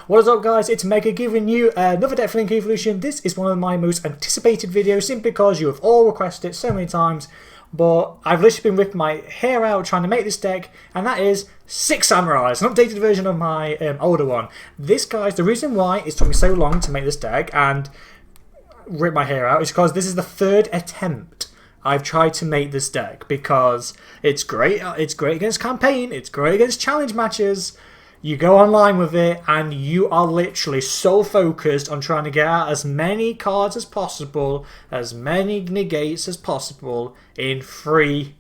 What is up, guys? It's Mega giving you another deck for Link Evolution. This is one of my most anticipated videos simply because you have all requested it so many times. But I've literally been ripping my hair out trying to make this deck, and that is Six Samurais, an updated version of my older one. This, guys, the reason why it took me so long to make this deck and rip my hair out is because this is the third attempt I've tried to make this deck, because it's great. It's great against campaign. It's great against challenge matches. You go online with it and you are literally so focused on trying to get out as many cards as possible, as many negates as possible in 3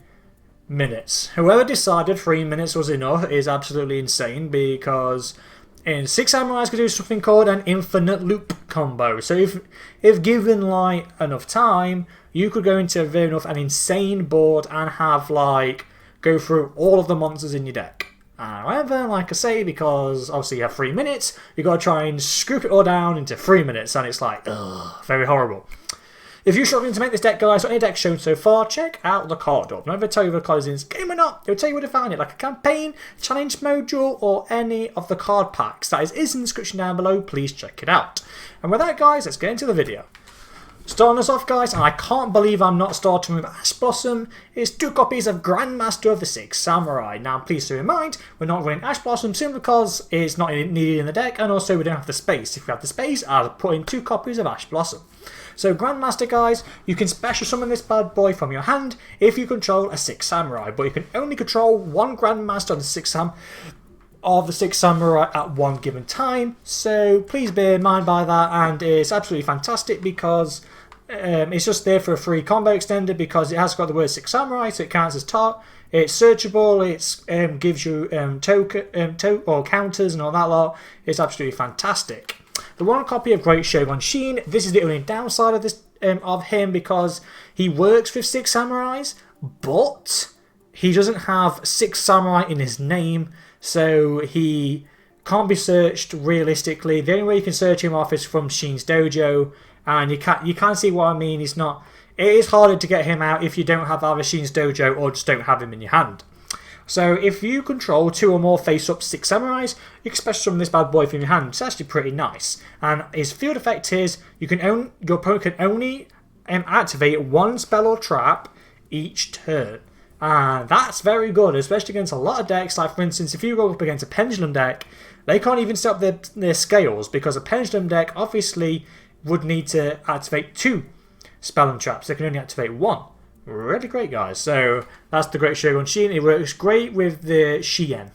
minutes. Whoever decided 3 minutes was enough is absolutely insane, because in Six Samurais could do something called an infinite loop combo. So if given like enough time, you could go into an insane board and have like go through all of the monsters in your deck. However, like I say, because obviously you have 3 minutes, you got to try and scoop it all down into 3 minutes, and it's like, ugh, very horrible. If you're struggling to make this deck, guys, or any deck shown so far, check out the card drop. Not if I tell you if the card is in this game or not, it'll tell you where to find it, like a campaign, challenge module, or any of the card packs. That is in the description down below. Please check it out. And with that, guys, let's get into the video. Starting us off, guys, and I can't believe I'm not starting with Ash Blossom, is 2 copies of Grandmaster of the Six Samurai. Now, please bear in mind, we're not running Ash Blossom simply because it's not needed in the deck, and also we don't have the space. If we have the space, I'll put in 2 copies of Ash Blossom. So, Grandmaster, guys, you can special summon this bad boy from your hand if you control a Six Samurai, but you can only control 1 Grandmaster of the Six Samurai at one given time. So please bear in mind by that, and it's absolutely fantastic because it's just there for a free combo extender, because it has got the word Six Samurai, so it counts as top. It's searchable. It gives you or counters and all that lot. It's absolutely fantastic. The one copy of Great Shogun Sheen. This is the only downside of this of him, because he works with Six Samurais, but he doesn't have Six Samurai in his name. So he can't be searched realistically. The only way you can search him off is from Sheen's dojo, and you can't see what I mean. It is harder to get him out if you don't have either Sheen's dojo or just don't have him in your hand. So if you control 2 or more face-up Six Samurais, you can special summon this bad boy from your hand. It's actually pretty nice. And his field effect is your opponent can only activate 1 spell or trap each turn. And that's very good, especially against a lot of decks. Like, for instance, if you go up against a Pendulum deck, they can't even set up their scales, because a Pendulum deck obviously would need to activate 2 spell and traps. They can only activate 1. Really great, guys. So that's the Great Shogun Sheen. It works great with the Shien.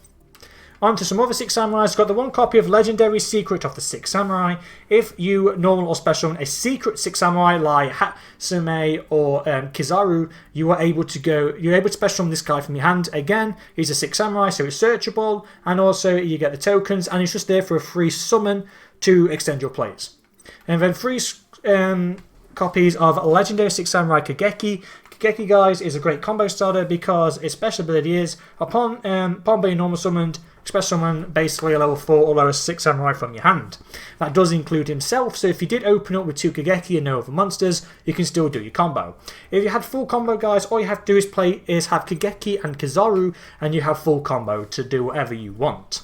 On to some other Six Samurais. Got the 1 copy of Legendary Secret of the Six Samurai. If you normal or special a secret Six Samurai like Hatsume or Kizaru, you're able to special summon this guy from your hand. Again, he's a Six Samurai, so it's searchable, and also you get the tokens, and it's just there for a free summon to extend your plays. And then 3 copies of Legendary Six Samurai Kageki. Kageki, guys, is a great combo starter because its special ability is upon being normal summoned, special summon basically a level 4 or lower Six Samurai from your hand. That does include himself, so if you did open up with 2 Kageki and no other monsters, you can still do your combo. If you had full combo, guys, all you have to do is have Kageki and Kizaru, and you have full combo to do whatever you want.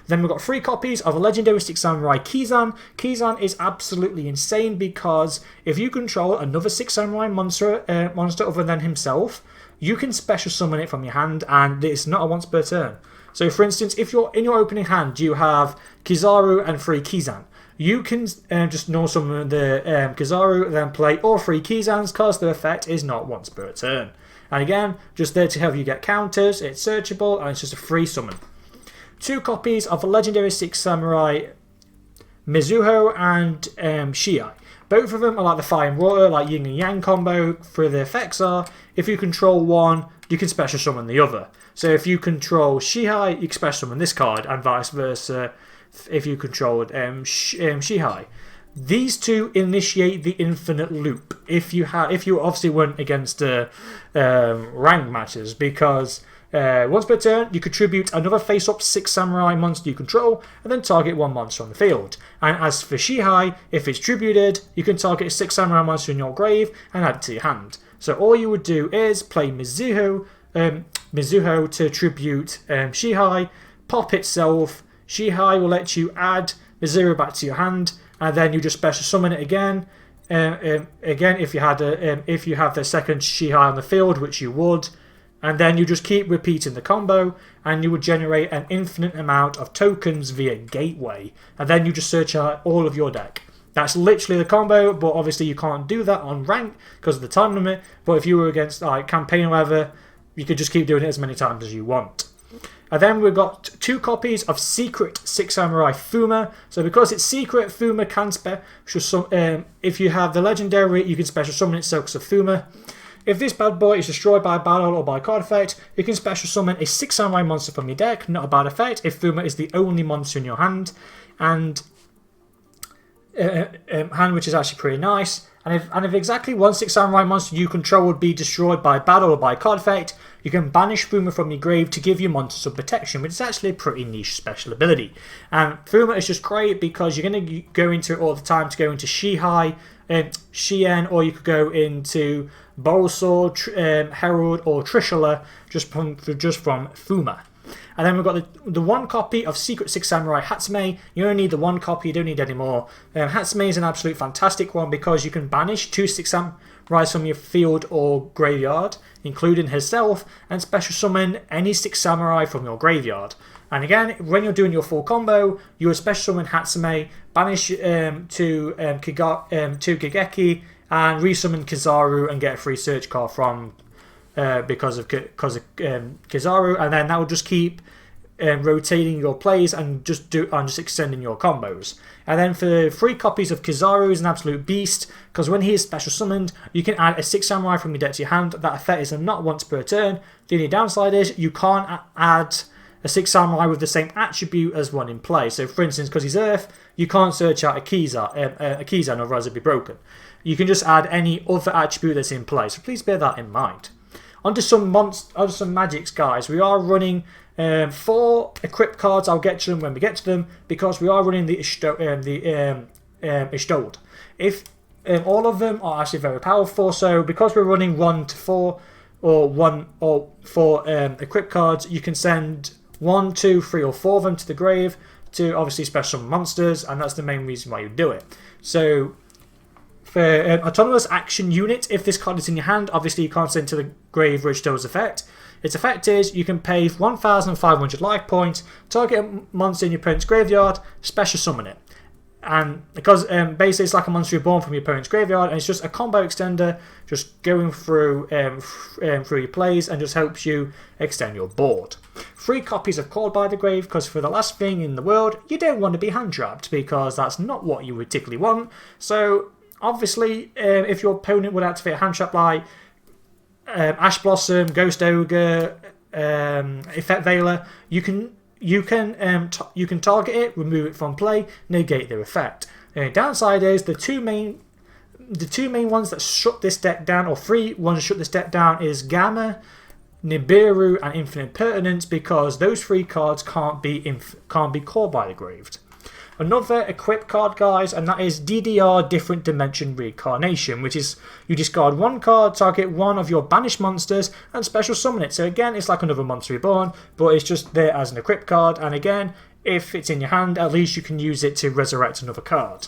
Then we've got 3 copies of a Legendary Six Samurai Kizan. Kizan is absolutely insane because if you control another Six Samurai monster other than himself, you can special summon it from your hand, and it's not a once per turn. So, for instance, if you're in your opening hand, you have Kizaru and 3 Kizan. You can just normal summon the Kizaru, then play all 3 Kizans, because the effect is not once per turn. And again, just there to help you get counters. It's searchable, and it's just a free summon. 2 copies of a Legendary Six Samurai Mizuho and Shiai. Both of them are like the fire and water, like yin and yang combo. For the effects are, if you control one, you can special summon the other. So if you control Shiai, you can special summon this card, and vice versa if you controlled Shiai. These 2 initiate the infinite loop if you obviously went against rank matches, because once per turn, you contribute another face-up Six Samurai monster you control, and then target 1 monster on the field. And as for Shiai, if it's tributed, you can target a Six Samurai monster in your grave and add it to your hand. So all you would do is play Mizuho to tribute Shiai, pop itself. Shiai will let you add the 0 back to your hand, and then you just special summon it again. Again, if you have the second Shihai on the field, which you would, and then you just keep repeating the combo, and you would generate an infinite amount of tokens via Gateway, and then you just search out all of your deck. That's literally the combo, but obviously you can't do that on rank because of the time limit. But if you were against like campaign or whatever, you could just keep doing it as many times as you want. And then we've got 2 copies of Secret 6 Samurai Fuma. So because it's secret, Fuma can if you have the legendary, you can special summon it Silks of Fuma. If this bad boy is destroyed by battle or by card effect, you can special summon a 6 Samurai monster from your deck, not a bad effect, if Fuma is the only monster in your hand, and which is actually pretty nice. And if exactly one 6 Samurai monster you control would be destroyed by battle or by card effect, you can banish Fuma from your grave to give your monster some protection, which is actually a pretty niche special ability. And Fuma is just great because you're going to go into it all the time to go into Shihai, Shien, or you could go into Borosword, Herald, or Trishula just from Fuma. And then we've got the 1 copy of Secret 6 Samurai Hatsume. You only need the 1 copy, you don't need any more. Hatsume is an absolute fantastic one because you can banish 2 6 Samurais from your field or graveyard, including herself, and special summon any 6 Samurai from your graveyard. And again, when you're doing your full combo, you would special summon Hatsume, banish 2 Gigeki, and resummon Kizaru and get a free search card from because of Kizaru, and then that will just keep rotating your plays and just extending your combos. And then for 3 copies of Kizaru is an absolute beast because when he is special summoned, you can add a 6 Samurai from your deck to your hand. That effect is not once per turn. The only downside is you can't add a 6 Samurai with the same attribute as one in play. So for instance, because he's Earth, you can't search out a Kizan, otherwise it'd be broken. You can just add any other attribute that's in play, so please bear that in mind. Onto some magics, guys. We are running 4 equip cards. I'll get to them when we get to them because we are running the Ishtold. If all of them are actually very powerful, so because we're running 1 to 4 or 4 equip cards, you can send 1, 2, 3, or 4 of them to the grave to obviously special monsters, and that's the main reason why you do it. So for autonomous action unit, if this card is in your hand, obviously you can't send to the grave Ridgestone's effect. Its effect is you can pay 1,500 life points, target a monster in your opponent's graveyard, special summon it. And because basically it's like a monster reborn from your opponent's graveyard, and it's just a combo extender, just going through your plays and just helps you extend your board. 3 copies of Called by the Grave, because for the last thing in the world, you don't want to be hand trapped because that's not what you would particularly want. So obviously, if your opponent would activate a hand trap like Ash Blossom, Ghost Ogre, Effect Veiler, you can target it, remove it from play, negate their effect. The downside is the two main ones that shut this deck down, or 3 ones that shut this deck down, is Gamma, Nibiru, and Infinite Pertinence, because those 3 cards can't be called by the Graved. Another equip card, guys, and that is DDR Different Dimension Reincarnation, which is you discard 1 card, target 1 of your banished monsters, and special summon it. So again, it's like another Monster Reborn, but it's just there as an equip card, and again, if it's in your hand, at least you can use it to resurrect another card.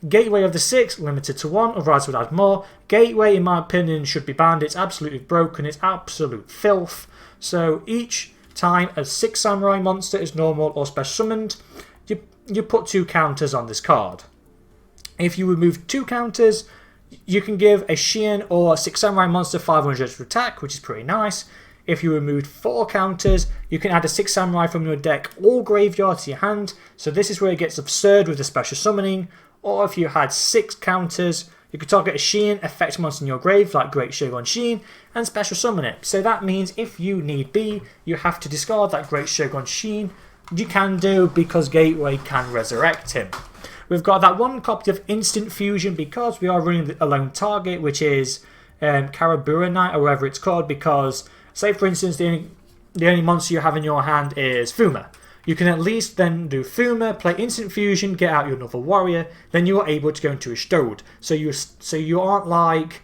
Gateway of the 6, limited to 1, otherwise would add more. Gateway, in my opinion, should be banned. It's absolutely broken, it's absolute filth. So each time a 6 Samurai monster is normal or special summoned, you put 2 counters on this card. If you remove 2 counters, you can give a Shien or a 6 Samurai monster 500 extra attack, which is pretty nice. If you removed 4 counters, you can add a 6 Samurai from your deck or graveyard to your hand. So this is where it gets absurd with the special summoning. Or if you had 6 counters, you could target a Shien, effect monster in your grave, like Great Shogun Shien, and special summon it. So that means if you need be, you have to discard that Great Shogun Shien. You can do, because Gateway can resurrect him. We've got that 1 copy of Instant Fusion because we are running a lone target, which is Karabura Knight, or whatever it's called, because, say for instance, the only monster you have in your hand is Fuma. You can at least then do Fuma, play Instant Fusion, get out your another warrior, then you are able to go into Ishtold. So you aren't like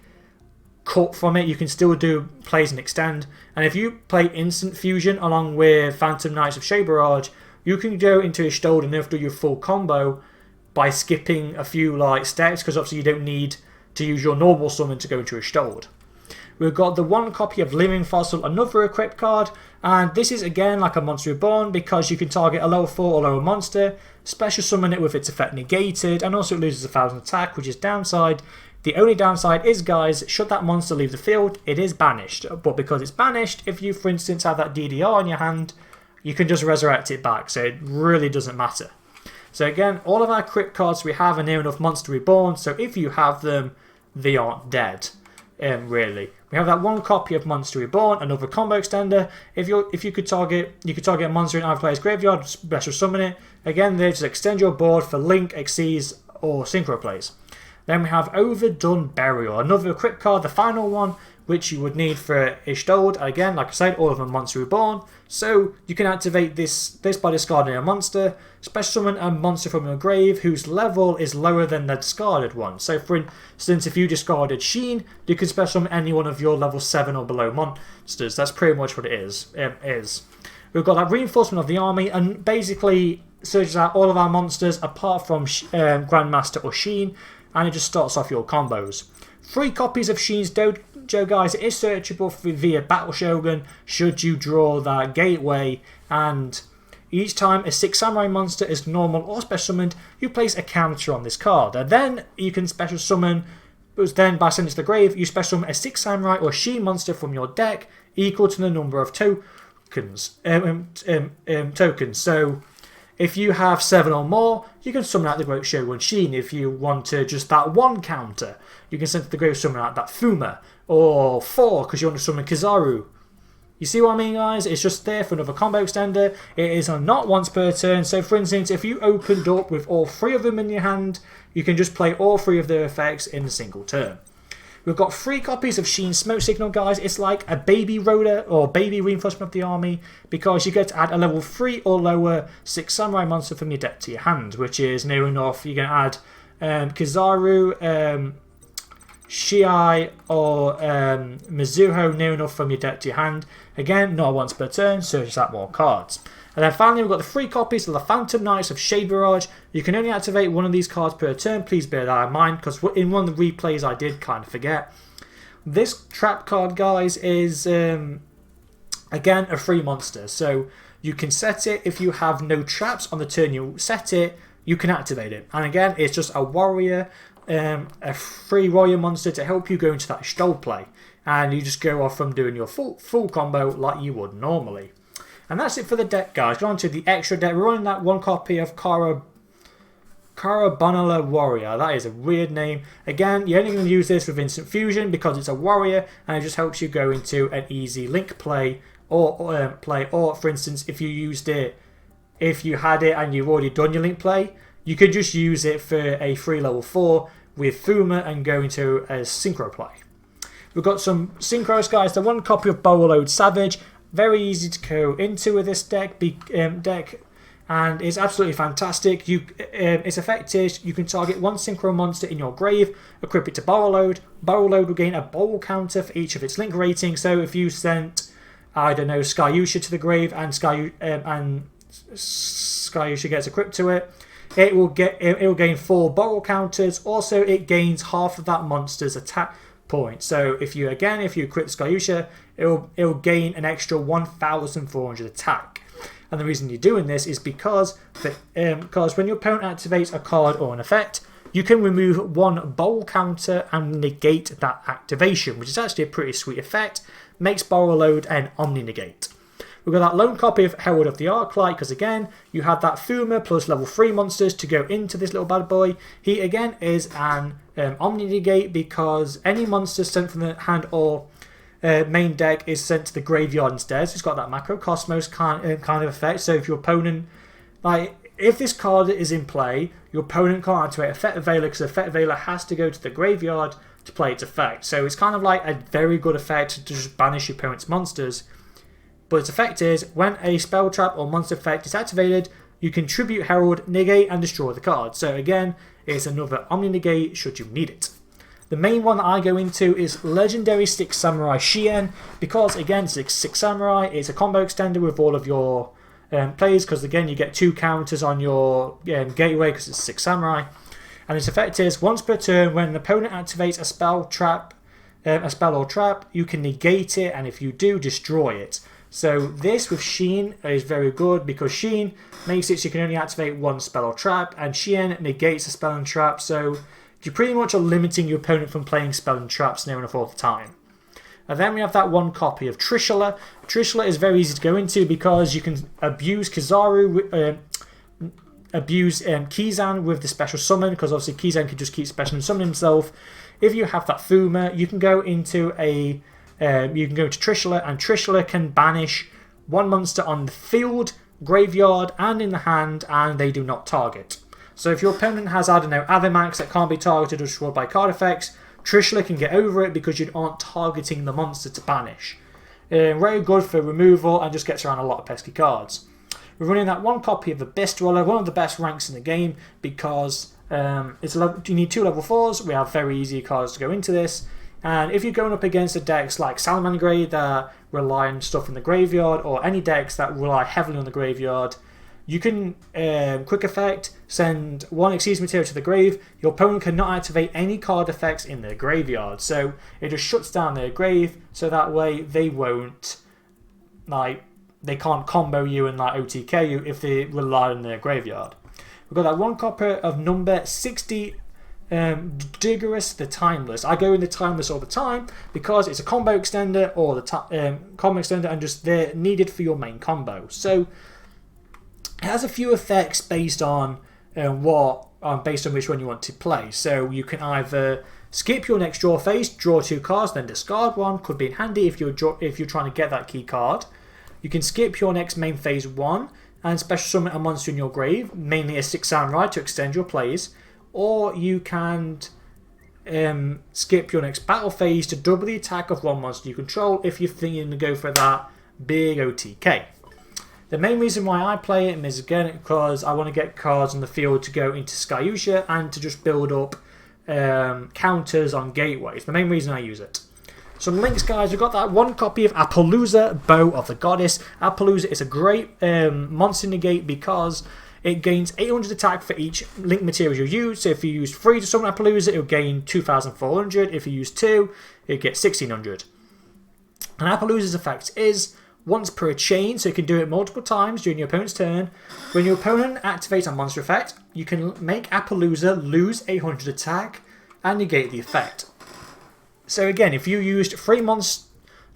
cut from it, you can still do plays and extend. And if you play Instant Fusion along with Phantom Knights of Shea Barrage, you can go into Ishtold and do your full combo by skipping a few like steps, because obviously you don't need to use your normal summon to go into Ishtold. We've got the 1 copy of Living Fossil, another equip card, and this is again like a Monster Reborn because you can target a level 4 or lower monster, special summon it with its effect negated, and also it loses 1000 attack, which is downside. The only downside is, guys, should that monster leave the field, it is banished. But because it's banished, if you, for instance, have that DDR in your hand, you can just resurrect it back, so it really doesn't matter. So again, all of our crypt cards we have are near enough Monster Reborn, so if you have them, they aren't dead, really. We have that 1 copy of Monster Reborn, another combo extender. If you could target a monster in either player's graveyard, special summon it. Again, they just extend your board for Link, Xyz, or Synchro plays. Then we have Overdone Burial, another crypt card, the final one, which you would need for Ishtold. Again, like I said, all of them Monster Reborn. So you can activate this by discarding a monster, special summon a monster from your grave whose level is lower than the discarded one. So for instance, if you discarded Sheen, you can special summon any one of your level 7 or below monsters. That's pretty much what it is. We've got that reinforcement of the army, and basically searches out all of our monsters apart from Grandmaster or Sheen, and it just starts off your combos. 3 copies of Sheen's Dojo, guys. It is searchable via Battle Shogun should you draw that gateway, and each time a 6 samurai monster is normal or special summoned, you place a counter on this card. And then you can special summon, but then by sending it to the grave, you special summon a 6 samurai or Sheen monster from your deck equal to the number of tokens. So if you have 7 or more, you can summon out the Great Shogun Sheen. If you want to just that 1 counter, you can send to the grave summon out that Fuma. Or 4 because you want to summon Kizaru. You see what I mean, guys? It's just there for another combo extender. It is not once per turn. So for instance, if you opened up with all 3 of them in your hand, you can just play all 3 of their effects in a single turn. We've got 3 copies of Sheen Smoke Signal, guys. It's like a baby roller or baby reinforcement of the army, because you get to add a level 3 or lower 6 samurai monster from your deck to your hand, which is near enough. You can add Kizaru, Shiai, or Mizuho near enough from your deck to your hand. Again, not once per turn, so just add more cards. And then finally, we've got the 3 copies of the Phantom Knights of Shade Barrage. You can only activate 1 of these cards per turn. Please bear that in mind, because in one of the replays I did kind of forget. This trap card, guys, is again a free monster. So you can set it if you have no traps on the turn you set it. You can activate it, and again, it's just a warrior, a free warrior monster to help you go into that Stoll play, and you just go off from doing your full combo like you would normally. And that's it for the deck, guys. Go on to the extra deck. We're running that 1 copy of Karabonala Warrior. That is a weird name. Again, you're only going to use this with Instant Fusion because it's a warrior, and it just helps you go into an easy Link play, or for instance, if you used it, if you had it and you've already done your Link play, you could just use it for a free level 4 with Fuma and go into a Synchro play. We've got some Synchros, guys. The 1 copy of Bowlode Savage. Very easy to go into with this deck, and it's absolutely fantastic. Its effect is you can target 1 Synchro monster in your grave, equip it to Bowlode. Bowlode will gain a bowl counter for each of its Link ratings. So if you sent, I don't know, Skyusha to the grave and Skyusha gets equipped to it, it will gain 4 bowl counters. Also, it gains half of that monster's attack point. So if you equip Skyusha, it'll gain an extra 1,400 attack. And the reason you're doing this is because when your opponent activates a card or an effect, you can remove 1 bowl counter and negate that activation, which is actually a pretty sweet effect. Makes Bowlode an Omni Negate. We've got that lone copy of Herald of the Arclight, because again, you have that Fuma plus level 3 monsters to go into this little bad boy. He again is an Omni Negate because any monster sent from the hand or main deck is sent to the graveyard instead. So it's got that Macrocosmos kind of effect. So if your opponent, if this card is in play, your opponent can't activate Effect Veiler because Effect Veiler has to go to the graveyard to play its effect. So it's kind of like a very good effect to just banish your opponent's monsters. But its effect is, when a spell trap or monster effect is activated, you can tribute Herald, negate, and destroy the card. So again, it's another Omni Negate should you need it. The main one that I go into is Legendary 6 Samurai Shien, because again, 6 Samurai is a combo extender with all of your plays, because again you get 2 counters on your gateway because it's 6 samurai. And its effect is once per turn, when an opponent activates a spell, or trap, you can negate it, and if you do, destroy it. So this with Sheen is very good, because Sheen makes it so you can only activate 1 spell or trap, and Sheen negates a spell and trap, so you pretty much are limiting your opponent from playing spell and traps near enough all the time. And then we have that 1 copy of Trishula. Trishula is very easy to go into because you can abuse Kizaru, abuse Kizan with the special summon, because obviously Kizan can just keep special and summon himself. If you have that Fuma, you can go into Trishula, and Trishula can banish 1 monster on the field, graveyard, and in the hand, and they do not target. So if your opponent has, I don't know, Avimax that can't be targeted or destroyed by card effects, Trishula can get over it because you aren't targeting the monster to banish. Very good for removal and just gets around a lot of pesky cards. We're running that 1 copy of the Best Roller, one of the best ranks in the game, because you need 2 level 4s. We have very easy cards to go into this. And if you're going up against the decks like Salamander that rely on stuff in the graveyard, or any decks that rely heavily on the graveyard, you can, quick effect, send 1 Exceeds material to the grave. Your opponent cannot activate any card effects in their graveyard. So it just shuts down their grave, so that way they won't, they can't combo you and OTK you if they rely on their graveyard. We've got that 1 copy of number 60, Duelist the Timeless. I go in the Timeless all the time because it's a combo extender, or the combo extender, and just they're needed for your main combo. So it has a few effects based on which one you want to play. So you can either skip your next draw phase, draw 2 cards, then discard 1. Could be handy if you're trying to get that key card. You can skip your next main phase 1 and special summon a monster in your grave, mainly a 6 samurai, to extend your plays. Or you can skip your next battle phase to double the attack of 1 monster you control if you're thinking to go for that big OTK. The main reason why I play it is, again, because I want to get cards on the field to go into Skyusha and to just build up counters on gateways. The main reason I use it. Some links, guys. We've got that 1 copy of Appaloosa, Bow of the Goddess. Appaloosa is a great monster negate because it gains 800 attack for each link material you use. So if you use 3 to summon Appaloosa, it will gain 2,400. If you use 2, it gets 1,600. And Appaloosa's effect is once per chain, so you can do it multiple times during your opponent's turn. When your opponent activates a monster effect, you can make Appaloosa lose 800 attack and negate the effect. So again, if you used 3 monsters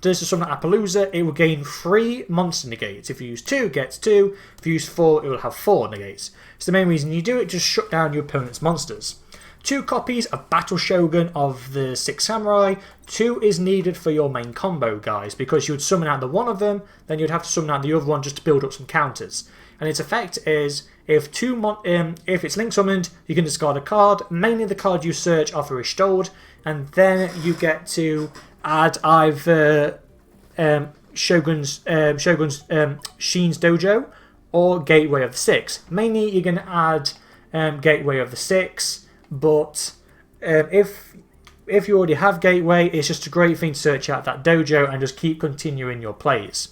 to summon Appaloosa, it will gain 3 monster negates. If you use 2, it gets 2. If you use 4, it will have 4 negates. So the main reason you do it, just shut down your opponent's monsters. 2 copies of Battle Shogun of the 6 Samurai. 2 is needed for your main combo, guys, because you would summon out the one of them, then you'd have to summon out the other one just to build up some counters. And its effect is, if it's link summoned, you can discard a card, mainly the card you search after Ishtold, and then you get to add either Sheen's Dojo or Gateway of the 6. Mainly you're going to add Gateway of the 6, but if you already have Gateway, it's just a great thing to search out that dojo and just keep continuing your plays.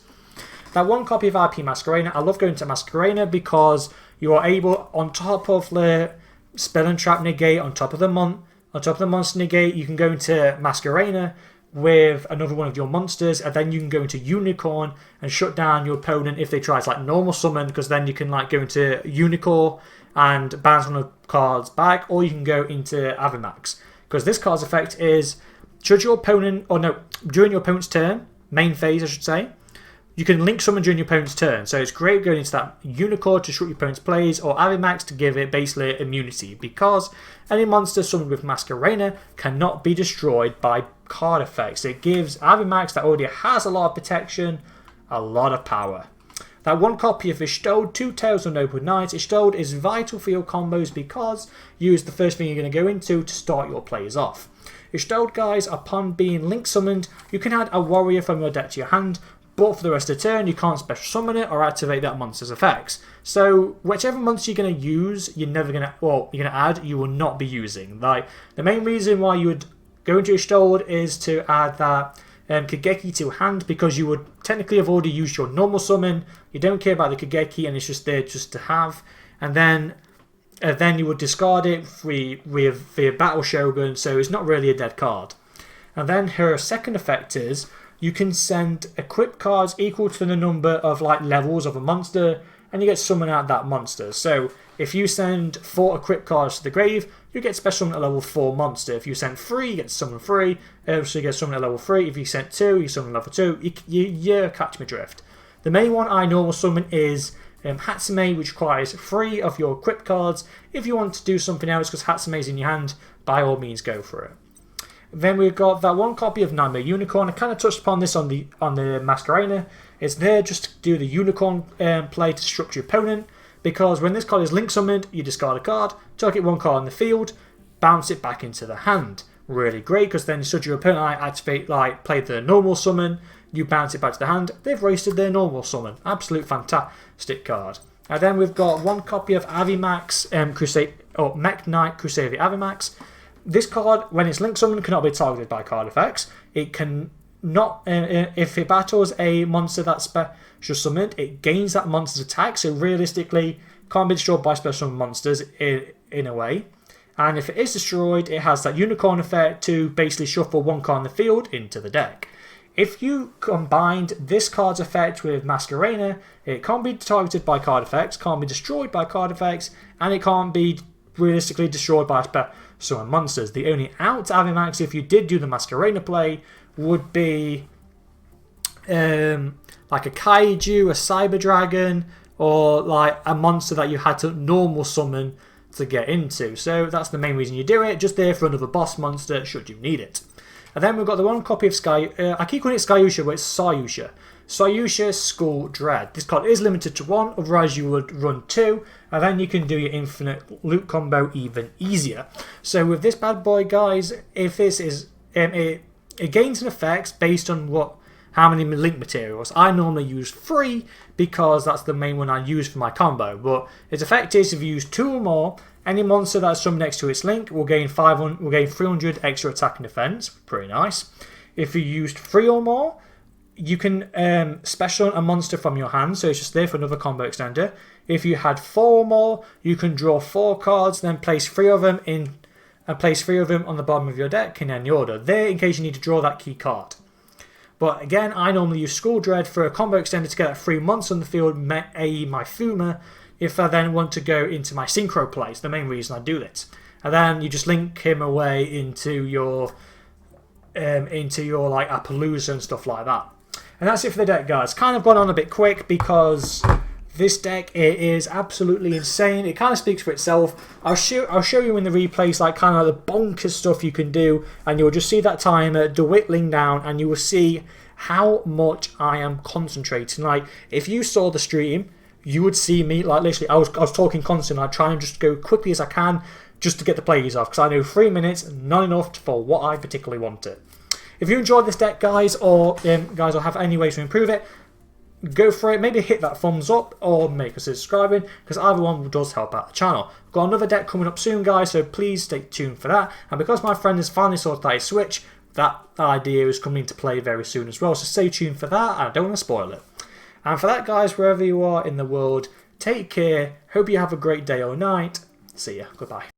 That 1 copy of RP Masquerena, I love going to Masquerena because you are able, on top of the Spell and Trap negate, on top of the monster negate, you can go into Masquerena with another one of your monsters, and then you can go into Unicorn and shut down your opponent if they try to normal summon, because then you can go into Unicorn and bounce one of the cards back, or you can go into Avimax. Because this card's effect is, during your opponent's turn, main phase I should say, you can link summon during your opponent's turn. So it's great going into that Unicorn to shut your opponent's plays, or Avimax to give it basically immunity, because any monster summoned with Masquerena cannot be destroyed by card effects. It gives Avimax, that already has a lot of protection, a lot of power. That 1 copy of Ishtold, 2 Tales of Noble Knights. Ishtold is vital for your combos because you is the first thing you're going to go into to start your plays off. Ishtold, guys, upon being link summoned, you can add a warrior from your deck to your hand, but for the rest of the turn you can't special summon it or activate that monster's effects. So whichever monster you're going to use, you're going to add, you will not be using. The main reason why you would go into Ishtold is to add that Kageki to hand because you would technically have already used your normal summon. You don't care about the Kageki and it's just there just to have. And then you would discard it via Battle Shogun, so it's not really a dead card. And then her second effect is you can send equip cards equal to the number of like levels of a monster, and you get summon out that monster. So if you send 4 equip cards to the grave, you get special summon a level 4 monster. If you send 3, you get summon 3, so you get summon at level 3. If you send 2, you summon level 2. You catch my drift. The main one I normal summon is Hatsume, which requires 3 of your equip cards. If you want to do something else because Hatsume is in your hand, by all means go for it. Then we've got that one copy of Nightmare Unicorn. I kind of touched upon this on the Masquerena. It's there just to do the Unicorn play to disrupt your opponent, because when this card is link summoned, you discard a card, target one card in the field, bounce it back into the hand. Really great, because then should your opponent activate, like play their normal summon, you bounce it back to the hand, they've wasted their normal summon. Absolute fantastic card. And then we've got one copy of Avimax Mech Knight Crusade of Avimax. This card, when it's link summoned, cannot be targeted by card effects. It can not, if it battles a monster that's special summoned, it gains that monster's attack, so realistically can't be destroyed by special monsters in a way. And if it is destroyed, it has that unicorn effect to basically shuffle one card in the field into the deck. If you combined this card's effect with Masquerena, it can't be targeted by card effects, can't be destroyed by card effects, and it can't be realistically destroyed by special monsters. The only out to Avimax, if you did do the Masquerena play, would be like a Kaiju, a Cyber Dragon, or like a monster that you had to normal summon to get into. So that's the main reason you do it, just there for another boss monster should you need it. And then we've got the one copy of I keep calling it Skyusha, but it's Sayusha. Sayusha Skull Dread. This card is limited to 1, otherwise you would run 2, and then you can do your infinite loot combo even easier. So with this bad boy, guys, if this is it gains an effect based on how many link materials. I normally use 3 because that's the main one I use for my combo, but its effect is if you use 2 or more, any monster that's summoned next to its link will gain 300 extra attack and defense. Pretty nice. If you used 3 or more, you can special a monster from your hand, so it's just there for another combo extender. If you had 4 or more, you can draw 4 cards, then place 3 of them in, and place 3 of them on the bottom of your deck in any order. There, in case you need to draw that key card. But again, I normally use Skull Dread for a combo extender to get that 3 monster on the field, a my Fuma, if I then want to go into my Synchro play. It's the main reason I do this. And then you just link him away into your like Appaloosa and stuff like that. And that's it for the deck, guys. Kind of gone on a bit quick because this deck, it is absolutely insane. It kind of speaks for itself. I'll show you in the replays like kind of the bonkers stuff you can do, and you'll just see that timer dwindling down, and you will see how much I am concentrating. Like if you saw the stream, you would see me like literally I was talking constantly. I try and just go quickly as I can just to get the plays off, because I know 3 minutes not enough for what I particularly wanted. If you enjoyed this deck, guys, or have any ways to improve it, go for it. Maybe hit that thumbs up or make a subscribing, because either one does help out the channel. Got another deck coming up soon, guys, so please stay tuned for that. And because my friend has finally sorted out his Switch, that idea is coming to play very soon as well, so stay tuned for that. I don't want to spoil it. And for that, guys, wherever you are in the world, take care. Hope you have a great day or night. See ya. Goodbye.